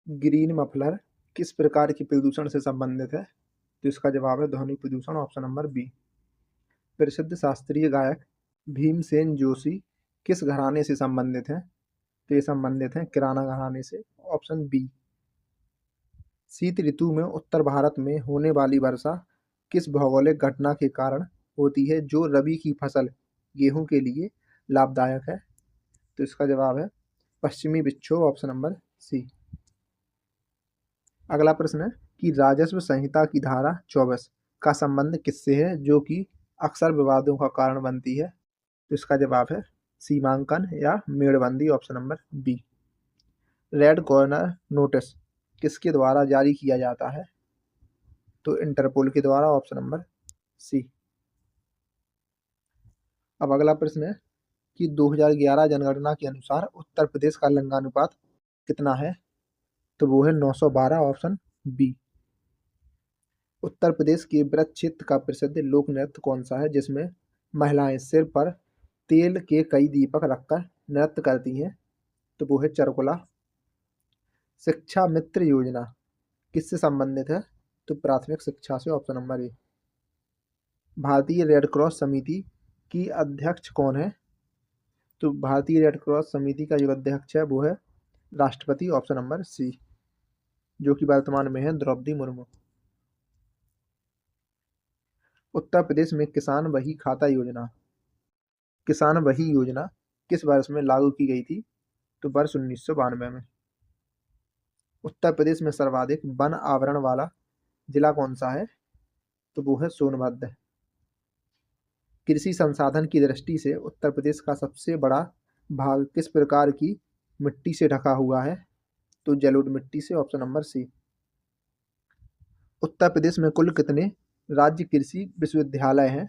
Green muffler किस प्रकार के प्रदूषण से संबंधित है? तो इसका जवाब है ध्वनि प्रदूषण, ऑप्शन नंबर बी। प्रसिद्ध शास्त्रीय गायक भीमसेन जोशी किस घराने से संबंधित हैं? तो ये संबंधित हैं किराना घराने से, ऑप्शन बी। शीत ऋतु में उत्तर भारत में होने वाली वर्षा किस भौगोलिक घटना के कारण होती है जो रबी की फसल गेहूं के लिए लाभदायक है? तो इसका जवाब है पश्चिमी विक्षोभ, ऑप्शन नंबर सी। अगला प्रश्न है कि राजस्व संहिता की धारा 24 का संबंध किससे है जो कि अक्सर विवादों का कारण बनती है? तो इसका जवाब है सीमांकन या मेड़बंदी, option number B. Red corner notice किसके द्वारा जारी किया जाता है? तो इंटरपोल के द्वारा, ऑप्शन नंबर सी। अब अगला प्रश्न है कि 2011 जनगणना के अनुसार उत्तर प्रदेश का लिंगानुपात कितना है? तो वो है 912, ऑप्शन बी। उत्तर प्रदेश के ब्रज क्षेत्र का प्रसिद्ध लोक नृत्य कौन सा है जिसमें महिलाएं सिर पर तेल के कई दीपक रखकर नृत्य करती हैं? तो वो है चरकुला। शिक्षा मित्र योजना किससे संबंधित है? तो प्राथमिक शिक्षा से, ऑप्शन नंबर ए। भारतीय रेड क्रॉस समिति की अध्यक्ष कौन है? तो भारतीय रेड क्रॉस समिति का जो अध्यक्ष है वो है राष्ट्रपति, ऑप्शन नंबर सी, जो कि वर्तमान में है द्रौपदी मुर्मू। उत्तर प्रदेश में किसान वही योजना किस वर्ष में लागू की गई थी? तो वर्ष 1992 में। उत्तर प्रदेश में सर्वाधिक वन आवरण वाला जिला कौन सा है? तो वो है सोनभद्र। कृषि संसाधन की दृष्टि से उत्तर प्रदेश का सबसे बड़ा भाग किस प्रकार की मिट्टी से ढका हुआ है? तो जलोढ़ मिट्टी से, option number C. Uttar Pradesh में कुल कितने राज्य कृषि विश्वविद्यालय हैं?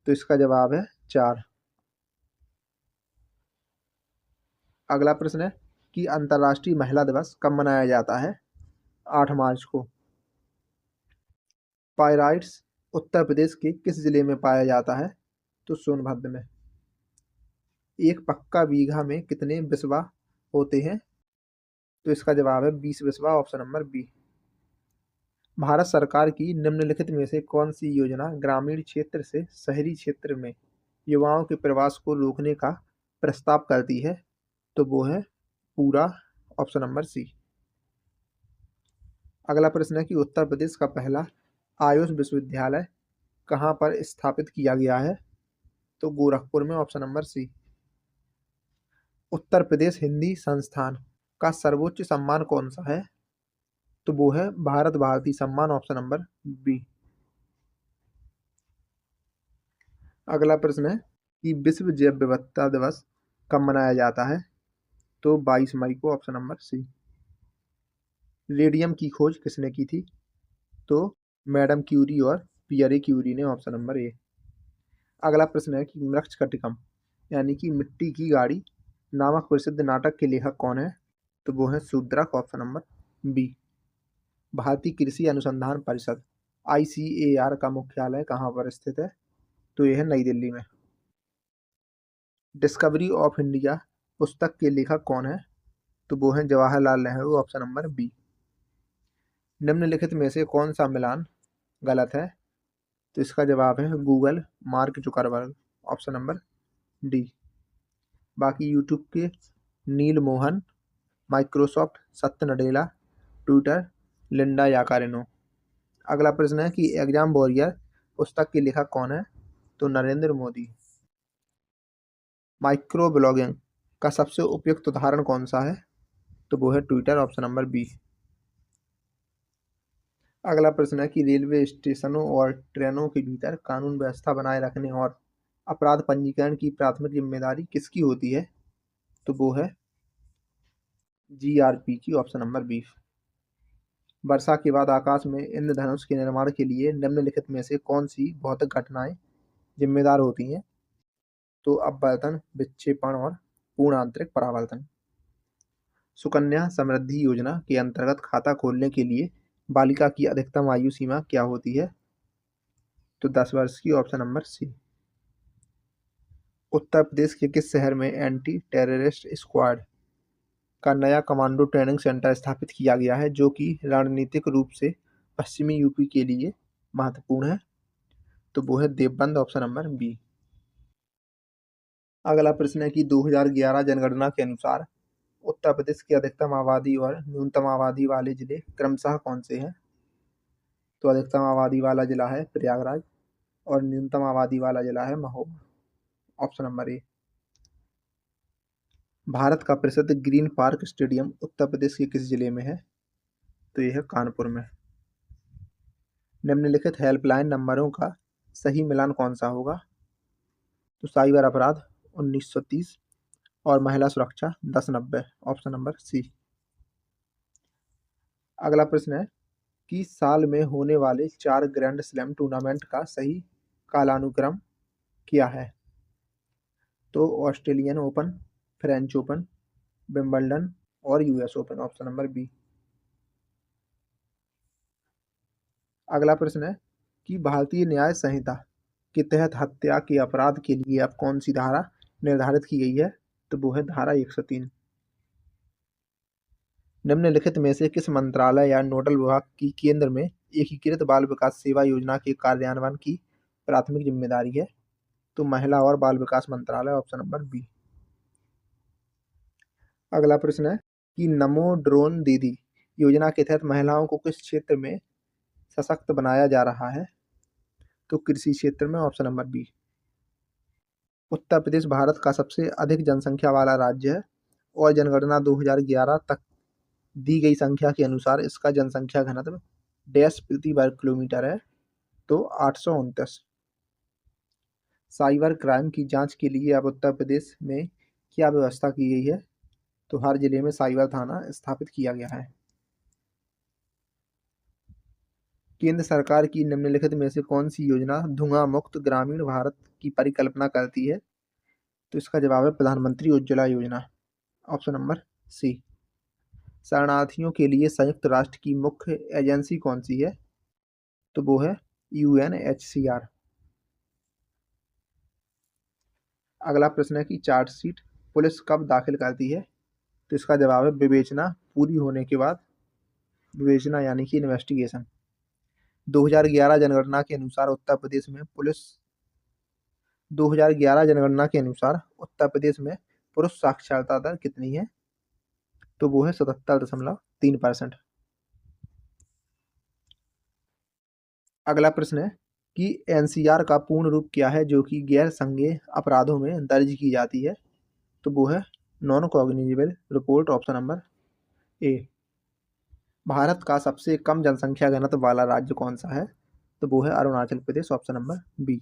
तो इसका जवाब है 4। अगला प्रश्न है कि अंतर्राष्ट्रीय महिला दिवस कब मनाया जाता है? 8 मार्च को। पायराइट्स उत्तर प्रदेश के किस जिले में पाया जाता है? तो सोनभद्र में। एक पक्का बीघा में कितने बिस्वा होते हैं? तो इसका जवाब है 20 बिस्वा, ऑप्शन नंबर बी। भारत सरकार की निम्नलिखित में से कौन सी योजना ग्रामीण क्षेत्र से शहरी क्षेत्र में युवाओं के प्रवास को रोकने का प्रस्ताव करती है? तो वो है पूरा, ऑप्शन नंबर सी। अगला प्रश्न है कि उत्तर प्रदेश का पहला आयुष विश्वविद्यालय कहाँ पर स्थापित किया गया है? तो गोरखपुर में, option number C. Uttar Pradesh Hindi संस्थान का सर्वोच्च सम्मान कौन सा है? तो वो है भारत भारती सम्मान, ऑप्शन नंबर बी। अगला प्रश्न है कि विश्व जैव विविधता दिवस कब मनाया जाता है? तो 22 मई को, ऑप्शन नंबर सी। रेडियम की खोज किसने की थी? तो मैडम क्यूरी और पियरे क्यूरी ने, ऑप्शन नंबर ए। अगला प्रश्न है कि मृच्छकटिकम यानी कि मिट्टी की गाड़ी नामक प्रसिद्ध नाटक के लेखक कौन है? तो वो है शूद्रक, ऑप्शन नंबर बी। भारतीय कृषि अनुसंधान परिषद ICAR का मुख्यालय कहाँ पर स्थित है? तो यह है नई दिल्ली में। डिस्कवरी ऑफ इंडिया पुस्तक के लेखक कौन है? तो वो है Jawaharlal Nehru, option number B. निम्नलिखित में से कौन सा मिलान गलत है? तो इसका जवाब है Google mark Zuckerberg, option number D. बाकी यूट्यूब के नील मोहन, माइक्रोसॉफ्ट सत्य नडेला, ट्विटर लिंडा याकारिनो। अगला प्रश्न है कि एग्जाम वॉरियर पुस्तक के लेखक कौन है? तो नरेंद्र मोदी। माइक्रो ब्लॉगिंग का सबसे उपयुक्त उदाहरण कौन सा है? तो वो है ट्विटर, ऑप्शन नंबर बी। अगला प्रश्न है कि रेलवे स्टेशनों और ट्रेनों के भीतर कानून व्यवस्था बनाए रखने और अपराध पंजीकरण की प्राथमिक जिम्मेदारी किसकी होती है? तो वो है GRP की, ऑप्शन नंबर बी। वर्षा के बाद आकाश में इंद्रधनुष के निर्माण के लिए निम्नलिखित में से कौन सी भौतिक घटनाएं जिम्मेदार होती हैं? तो अपवर्तन, विक्षेपण और पूर्ण आंतरिक परावर्तन। सुकन्या समृद्धि योजना के अंतर्गत खाता खोलने के लिए बालिका की अधिकतम आयु सीमा क्या होती है? तो 10 वर्ष की, option number C. Uttar Pradesh के किस शहर में एंटी टेररिस्ट स्क्वाड का नया कमांडो ट्रेनिंग सेंटर स्थापित किया गया है, जो कि रणनीतिक रूप से पश्चिमी यूपी के लिए महत्वपूर्ण है? तो वो है देवबंद, ऑप्शन नंबर बी। अगला प्रश्न है कि 2011 जनगणना के अनुसार उत्तर प्रदेश की अधिकतम आबादी और न्यूनतम आबादी वाले जिले क्रमशः कौन से हैं? तो अधिकतम आबादी वाला जिला है प्रयागराज और न्यूनतम आबादी वाला जिला है Mahoba, option number A. Bharat का प्रसिद्ध green park stadium Uttar Pradesh के किस जिले में है? तो यह है कानपुर में। निम्नलिखित हेल्पलाइन नंबरों का सही मिलान कौन सा होगा? तो साइबर अपराध 1930 और महिला सुरक्षा 1090, ऑप्शन नंबर सी। अगला प्रश्न है कि साल में होने वाले 4 ग्रैंड स्लैम टूर्नामेंट का सही कालानुक्रम क्या है? तो Australian Open, French Open, Wimbledon और US Open, option number B. अगला प्रश्न है कि भारतीय न्याय संहिता के तहत हत्या के अपराध के लिए अब कौन सी धारा निर्धारित की गई है? तो वो है धारा 103। निम्नलिखित में से किस मंत्रालय या नोडल विभाग की केंद्र में एकीकृत बाल विकास सेवा योजना के कार्यान्वयन की प्राथमिक जिम्मेदारी है? तो महिला और बाल विकास मंत्रालय, ऑप्शन नंबर बी। अगला प्रश्न है कि नमो ड्रोन दीदी योजना के तहत महिलाओं को किस क्षेत्र में सशक्त बनाया जा रहा है? तो कृषि क्षेत्र में, option number B. Uttar Pradesh Bharat का सबसे अधिक जनसंख्या वाला राज्य है और जनगणना 2011 तक दी गई संख्या के अनुसार इसका जनसंख्या घनत्व डैश प्रति वर्ग किलोमीटर है, तो 829। साइबर क्राइम की जांच के लिए अब उत्तर प्रदेश में क्या व्यवस्था की गई है? तो हर जिले में साइबर थाना स्थापित किया गया है। केंद्र सरकार की निम्नलिखित में से कौन सी योजना धुआं मुक्त ग्रामीण भारत की परिकल्पना करती है? तो इसका जवाब है प्रधानमंत्री उज्ज्वला योजना, ऑप्शन नंबर सी। शरणार्थियों के लिए संयुक्त राष्ट्र की मुख्य एजेंसी कौन सी है? तो वो है यूएनएचसीआर। अगला प्रश्न है कि चार्जशीट पुलिस कब दाखिल करती है? तो इसका जवाब है विवेचना पूरी होने के बाद। विवेचना यानी कि इन्वेस्टिगेशन। 2011 जनगणना के अनुसार उत्तर प्रदेश में 2011 जनगणना के अनुसार उत्तर प्रदेश में पुरुष साक्षरता दर कितनी है? तो वो है 77.3%। अगला प्रश्न है कि एनसीआर का पूर्ण रूप क्या है जो कि गैर संज्ञेय अपराधों में दर्ज की जाती है? तो वो है non cognizable report, option number A. Bharat का सबसे कम जनसंख्या घनत्व वाला राज्य कौन सा है? तो वो है Arunachal Pradesh, option number B.